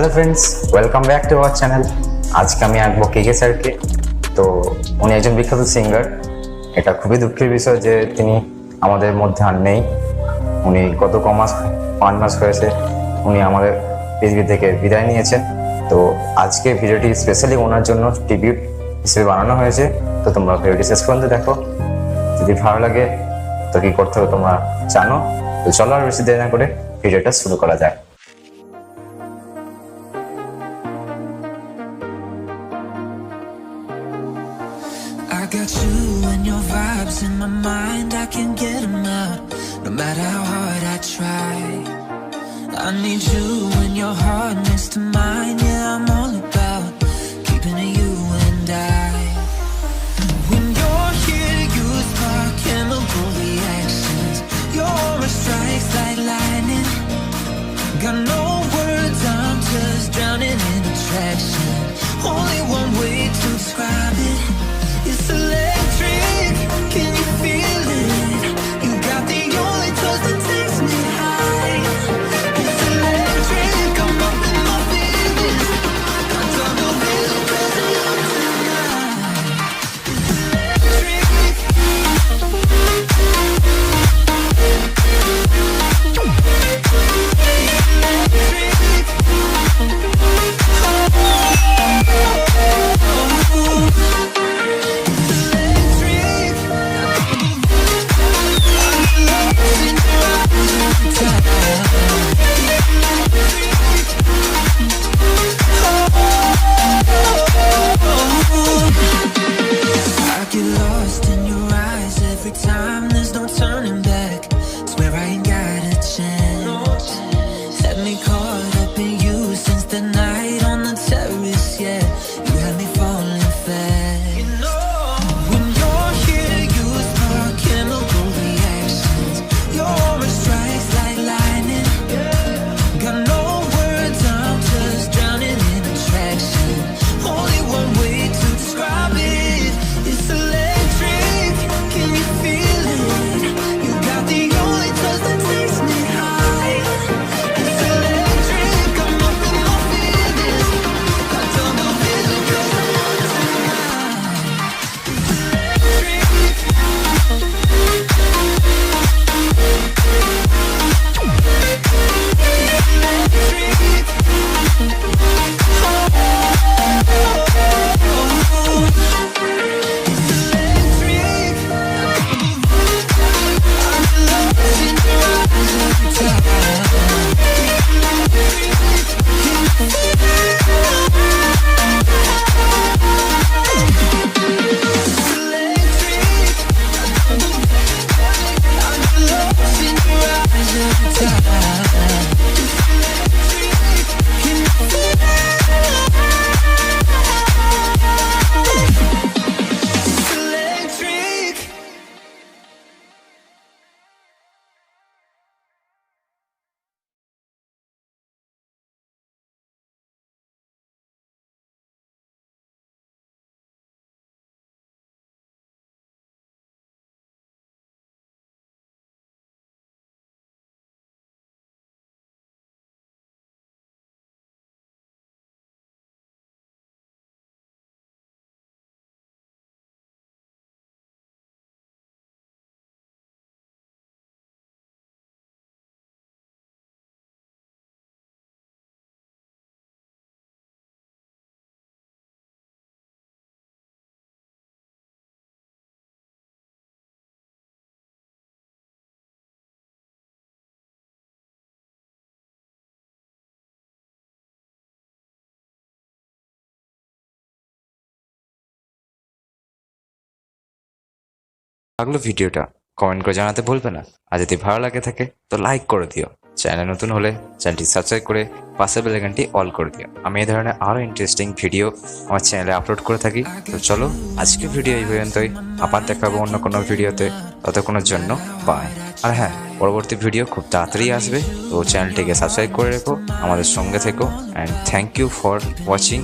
Hello friends, welcome back to our channel. আজকে আমি আঁকবো কে স্যারকে। তো উনি একজন বিখ্যাত সিঙ্গার। এটা খুবই দুঃখের বিষয় যে তিনি আমাদের মধ্যে আর নেই। উনি গত 5 মাস হয়েছে উনি আমাদের পৃথিবী থেকে বিদায় নিয়েছেন। তো আজকে ভিডিওটি স্পেশালি ওনার জন্য ট্রিবিউট হিসেবে বানানো হয়েছে। তো তোমরা ভিডিওটি শেষ পর্যন্ত দেখো। যদি ভালো লাগে তো কি করতে হবে তোমরা জানো। তো চলো আর বেশি দেরি না করে ভিডিওটা শুরু করা যায়। I got you and your vibes in my mind, I can't get them out, no matter how hard I try. I need you and your heart next to mine, yeah, I'm all about keeping it you and I. When you're here, you spark chemical reactions, your aura strikes like lightning. Got no words, I'm just drowning in attraction. Only one way to describe it. It's electric, can you feel it? You got the only touch that takes me high. It's electric, I'm up in my feelings. I don't know this because of you tonight. It's electric. I get lost in your eyes every time, there's no turning back. Swear I ain't got a chance. Had me caught up in you since the night on the terrace, yeah. You had me falling fast. When you're here, you spark chemical reactions. Your aura strikes like lightning. Got no words, I'm just drowning in attraction. Only one way to describe it. It's electric, can you feel it? You got the only touch that takes me high. It's electric, I'm up in my feelings. I don't know this because of you tonight. It's লাগলো ভিডিওটা comment করে জানাতে ভুলবে না। আর যদি ভালো লাগে থাকে তো লাইক করে দিও। চ্যানেল নতুন হলে চ্যানেলটি সাবস্ক্রাইব করে পাশের বেল আইকনটি অল করে দিও। আমি এই ধরনের আরো ইন্টারেস্টিং ভিডিও আমার চ্যানেলে আপলোড করে থাকি। তো চলো আজকে ভিডিও এই পর্যন্তই, আবার দেখাবো অন্য কোনো ভিডিওতে। ততক্ষণের জন্য বাই। আর হ্যাঁ, পরবর্তী ভিডিও খুব তাড়াতাড়ি আসবে, তো চ্যানেলটিকে সাবস্ক্রাইব করে রেখো, আমাদের সঙ্গে থেকো। And thank you for watching.